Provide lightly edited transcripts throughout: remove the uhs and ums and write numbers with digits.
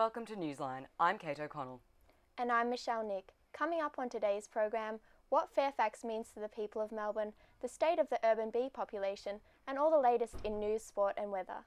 welcome to Newsline. I'm Kate O'Connell. And I'm Michelle Nick. Coming up on today's program, what Fairfax means to the people of Melbourne, the state of the urban bee population, and all the latest in news, sport and weather.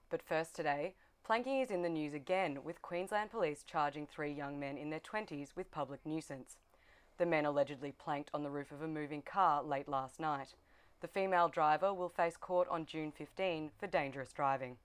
But first today, planking is in the news again, with Queensland Police charging 3 young men in their 20s with public nuisance. The men allegedly planked on the roof of a moving car late last night. The female driver will face court on June 15 for dangerous driving.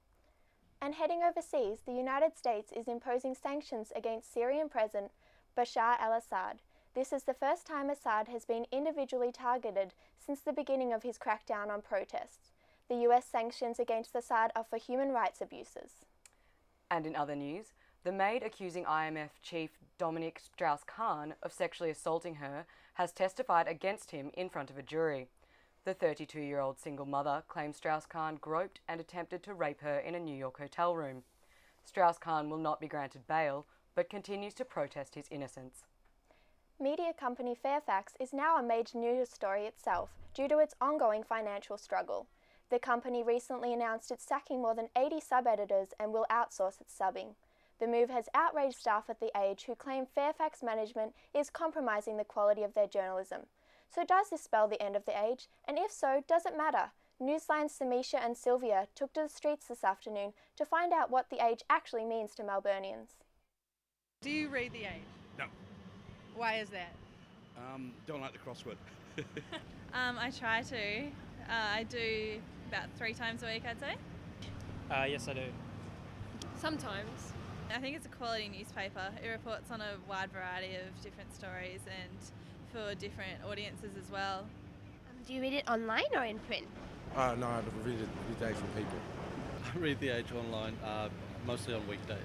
And heading overseas, the United States is imposing sanctions against Syrian President Bashar al-Assad. This is the first time Assad has been individually targeted since the beginning of his crackdown on protests. The US sanctions against Assad are for human rights abuses. And in other news, the maid accusing IMF chief Dominic Strauss-Kahn of sexually assaulting her has testified against him in front of a jury. The 32-year-old single mother claims Strauss-Kahn groped and attempted to rape her in a New York hotel room. Strauss-Kahn will not be granted bail, but continues to protest his innocence. Media company Fairfax is now a major news story itself due to its ongoing financial struggle. The company recently announced it's sacking more than 80 sub-editors and will outsource its subbing. The move has outraged staff at The Age who claim Fairfax management is compromising the quality of their journalism. So does this spell the end of The Age? And if so, does it matter? Newsline's Samisha and Sylvia took to the streets this afternoon to find out what The Age actually means to Melburnians. Do you read The Age? No. Why is that? Don't like the crossword. I try to. I do about 3 times a week, I'd say. Yes, I do. Sometimes. I think it's a quality newspaper. It reports on a wide variety of different stories and for different audiences as well. Do you read it online or in print? No, I read it every day from people. I read The Age online, mostly on weekdays.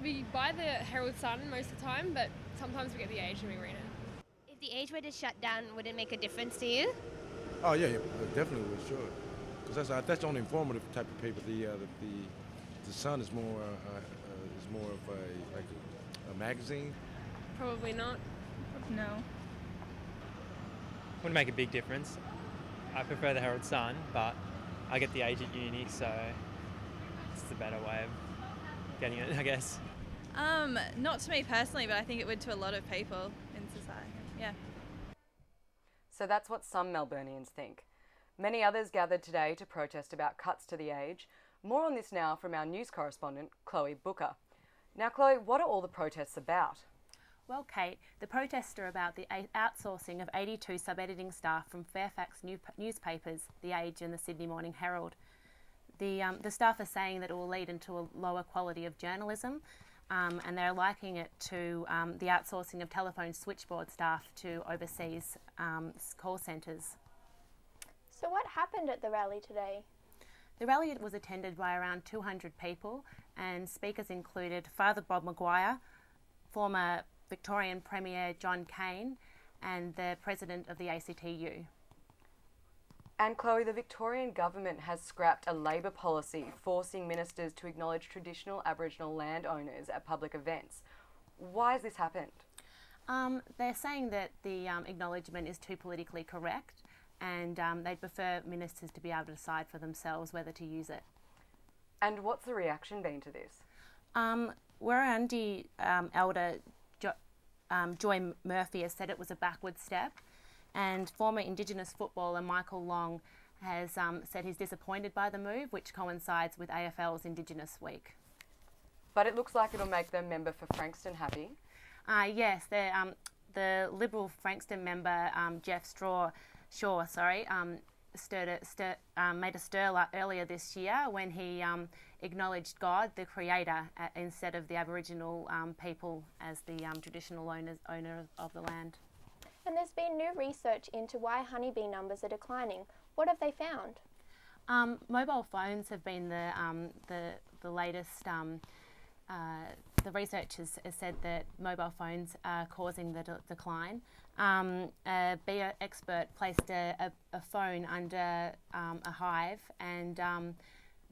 We buy the Herald Sun most of the time, but sometimes we get The Age and we read it. If The Age were to shut down, would it make a difference to you? Oh yeah, definitely would, sure. Because that's the only informative type of paper. The Sun is more of a magazine. Probably not. No. Wouldn't make a big difference. I prefer the Herald Sun, but I get The Age at uni, so it's the better way of getting it, I guess. Not to me personally, but I think it would to a lot of people in society. Yeah. So that's what some Melburnians think. Many others gathered today to protest about cuts to The Age. More on this now from our news correspondent, Chloe Booker. Now, Chloe, what are all the protests about? Well, Kate, the protests are about the outsourcing of 82 sub-editing staff from Fairfax newspapers, The Age and the Sydney Morning Herald. The staff are saying that it will lead into a lower quality of journalism, and they're likening it to the outsourcing of telephone switchboard staff to overseas call centres. So what happened at the rally today? The rally was attended by around 200 people, and speakers included Father Bob Maguire, former Victorian Premier John Cain, and the President of the ACTU. And Chloe, the Victorian government has scrapped a Labor policy forcing ministers to acknowledge traditional Aboriginal landowners at public events. Why has this happened? They're saying that the acknowledgement is too politically correct, and they'd prefer ministers to be able to decide for themselves whether to use it. And what's the reaction been to this? Wirrandi elder Joy Murphy has said it was a backward step, and former Indigenous footballer Michael Long has said he's disappointed by the move, which coincides with AFL's Indigenous Week. But it looks like it'll make the member for Frankston happy. Yes, the Liberal Frankston member Jeff Shaw, made a stir earlier this year when he acknowledged God, the Creator, instead of the Aboriginal people as the traditional owner of the land. And there's been new research into why honeybee numbers are declining. What have they found? Mobile phones have been the latest. The research has said that mobile phones are causing the decline. A bee expert placed a phone under a hive, and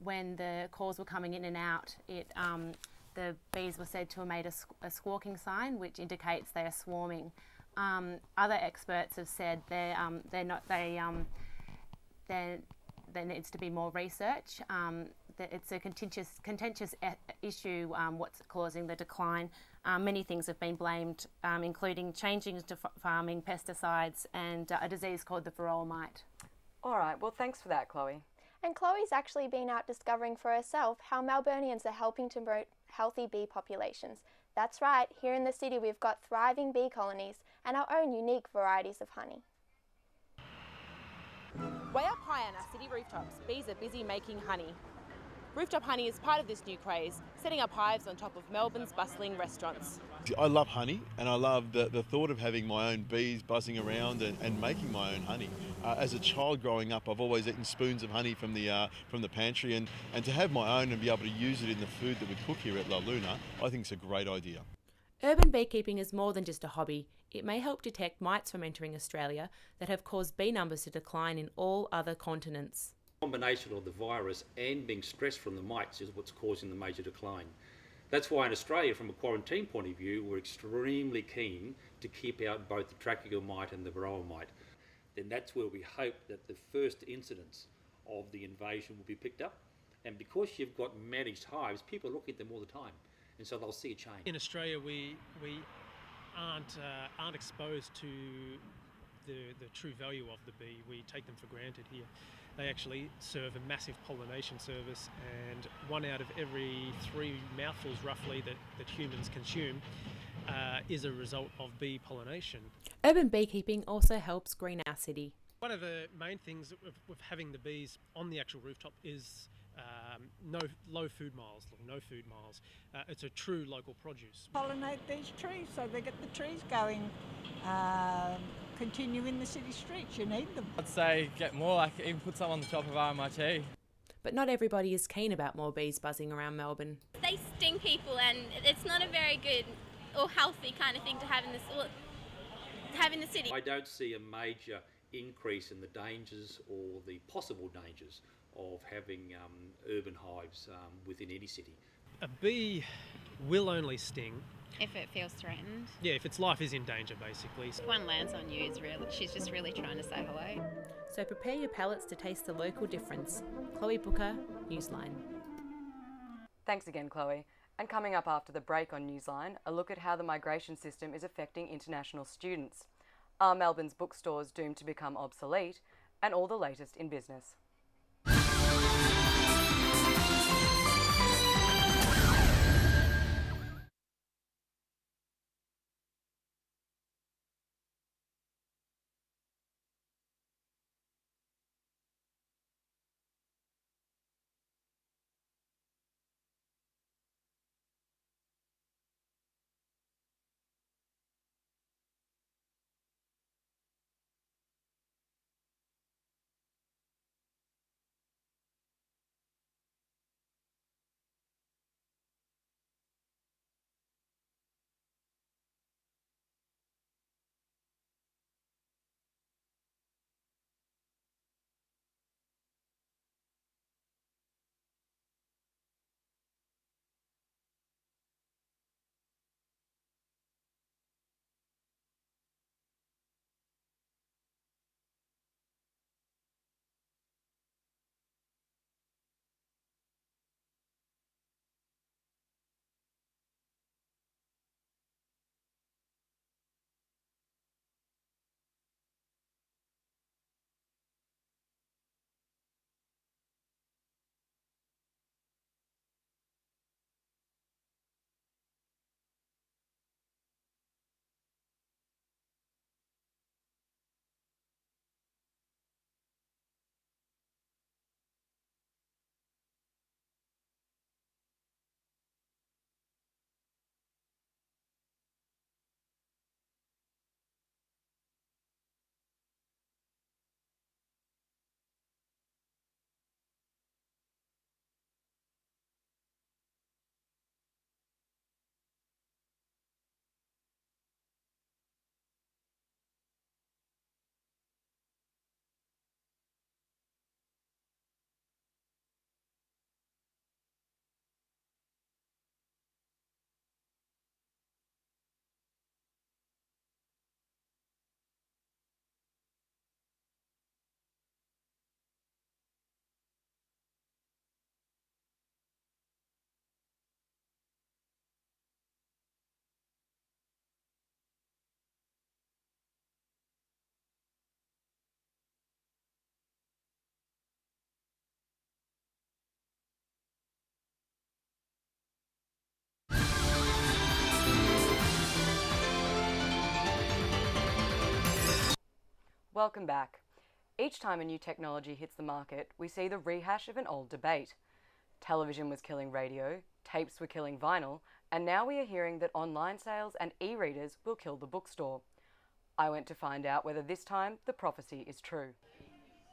when the calls were coming in and out, the bees were said to have made a squawking sign, which indicates they are swarming. Other experts have said there needs to be more research. it's a contentious issue. What's causing the decline? Many things have been blamed, including changing to farming, pesticides, and a disease called the varroa mite. All right, well, thanks for that, Chloe. And Chloe's actually been out discovering for herself how Melburnians are helping to promote healthy bee populations. That's right, here in the city we've got thriving bee colonies and our own unique varieties of honey. Way up high on our city rooftops, bees are busy making honey. Rooftop honey is part of this new craze, setting up hives on top of Melbourne's bustling restaurants. I love honey, and I love the thought of having my own bees buzzing around and making my own honey. As a child growing up, I've always eaten spoons of honey from the pantry, and to have my own and be able to use it in the food that we cook here at La Luna, I think it's a great idea. Urban beekeeping is more than just a hobby. It may help detect mites from entering Australia that have caused bee numbers to decline in all other continents. The combination of the virus and being stressed from the mites is what's causing the major decline. That's why in Australia, from a quarantine point of view, we're extremely keen to keep out both the tracheal mite and the varroa mite. Then that's where we hope that the first incidence of the invasion will be picked up. And because you've got managed hives, people look at them all the time, and so they'll see a change. In Australia, we aren't exposed to the true value of the bee. We take them for granted here. They actually serve a massive pollination service, and 1 out of every 3 mouthfuls roughly that humans consume is a result of bee pollination. Urban beekeeping also helps green our city. One of the main things with having the bees on the actual rooftop is no food miles. It's a true local produce. Pollinate these trees so they get the trees going. Continue in the city streets, you need them. I'd say get more, like even put some on the top of RMIT. But not everybody is keen about more bees buzzing around Melbourne. They sting people, and it's not a very good or healthy kind of thing to have in the city. I don't see a major increase in the dangers or the possible dangers of having urban hives within any city. A bee will only sting if it feels threatened. Yeah, if its life is in danger, basically. If one lands on you, she's just really trying to say hello. So prepare your palates to taste the local difference. Chloe Booker, Newsline. Thanks again, Chloe. And coming up after the break on Newsline, a look at how the migration system is affecting international students. Are Melbourne's bookstores doomed to become obsolete? And all the latest in business. Welcome back. Each time a new technology hits the market, we see the rehash of an old debate. Television was killing radio, tapes were killing vinyl, and now we are hearing that online sales and e-readers will kill the bookstore. I went to find out whether this time the prophecy is true.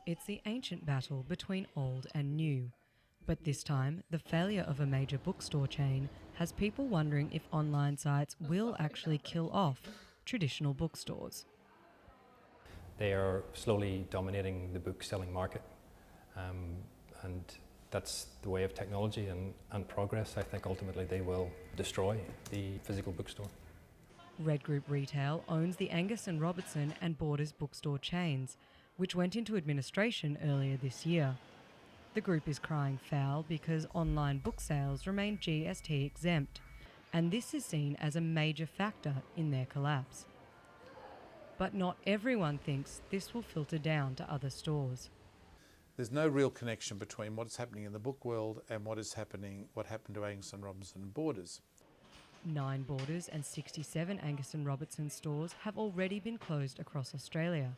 It's the ancient battle between old and new. But this time, the failure of a major bookstore chain has people wondering if online sites will actually kill off traditional bookstores. They are slowly dominating the book selling market, and that's the way of technology and progress. I think ultimately they will destroy the physical bookstore. Red Group Retail owns the Angus & Robertson and Borders bookstore chains, which went into administration earlier this year. The group is crying foul because online book sales remain GST exempt, and this is seen as a major factor in their collapse. But not everyone thinks this will filter down to other stores. There's no real connection between what's happening in the book world and what happened to Angus & Robertson and Borders. 9 Borders and 67 Angus & Robertson stores have already been closed across Australia.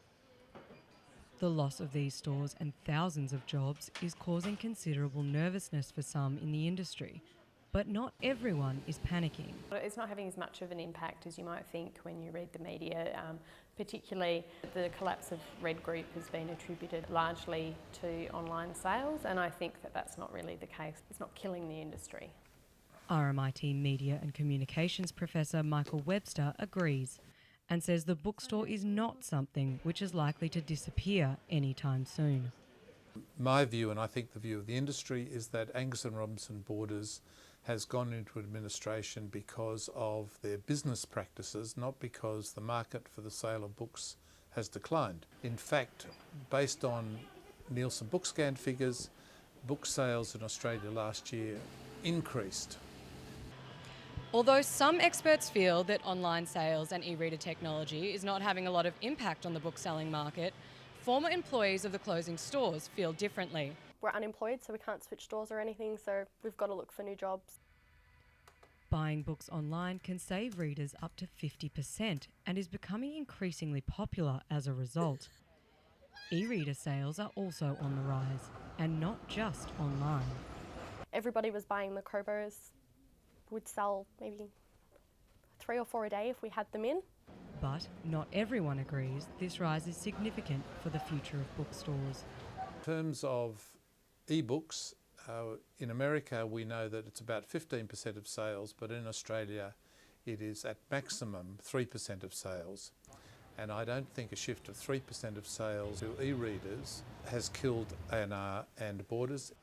The loss of these stores and thousands of jobs is causing considerable nervousness for some in the industry. But not everyone is panicking. It's not having as much of an impact as you might think when you read the media. Particularly the collapse of Red Group has been attributed largely to online sales, and I think that that's not really the case. It's not killing the industry. RMIT Media and Communications Professor Michael Webster agrees and says the bookstore is not something which is likely to disappear anytime soon. My view, and I think the view of the industry, is that Angus & Robertson Borders has gone into administration because of their business practices, not because the market for the sale of books has declined. In fact, based on Nielsen BookScan figures, book sales in Australia last year increased. Although some experts feel that online sales and e-reader technology is not having a lot of impact on the book-selling market, former employees of the closing stores feel differently. We're unemployed, so we can't switch stores or anything, so we've got to look for new jobs. Buying books online can save readers up to 50% and is becoming increasingly popular as a result. E-reader sales are also on the rise, and not just online. Everybody was buying the Kobos. Would sell maybe 3 or 4 a day if we had them in. But not everyone agrees this rise is significant for the future of bookstores. In terms of e-books, in America we know that it's about 15% of sales, but in Australia it is at maximum 3% of sales. And I don't think a shift of 3% of sales to e-readers has killed A&R and Borders.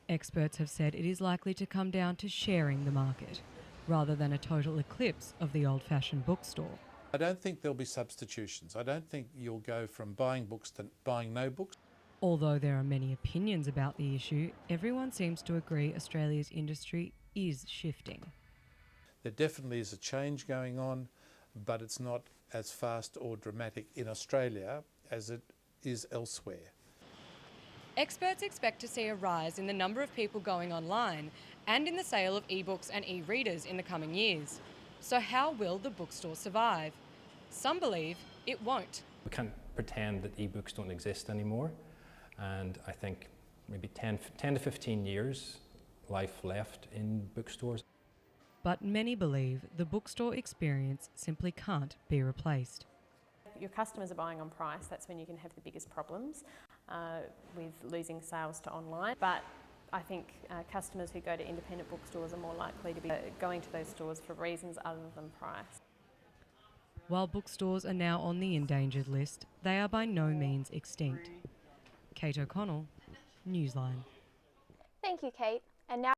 Experts have said it is likely to come down to sharing the market, rather than a total eclipse of the old-fashioned bookstore. I don't think there'll be substitutions. I don't think you'll go from buying books to buying no books. Although there are many opinions about the issue, everyone seems to agree Australia's industry is shifting. There definitely is a change going on, but it's not as fast or dramatic in Australia as it is elsewhere. Experts expect to see a rise in the number of people going online and in the sale of ebooks and e-readers in the coming years. So how will the bookstore survive? Some believe it won't. We can't pretend that ebooks don't exist anymore, and I think maybe 10 to 15 years life left in bookstores. But many believe the bookstore experience simply can't be replaced. Your customers are buying on price, that's when you can have the biggest problems with losing sales to online. But I think customers who go to independent bookstores are more likely to be going to those stores for reasons other than price. While bookstores are now on the endangered list, they are by no means extinct. Kate O'Connell, Newsline. Thank you, Kate. And now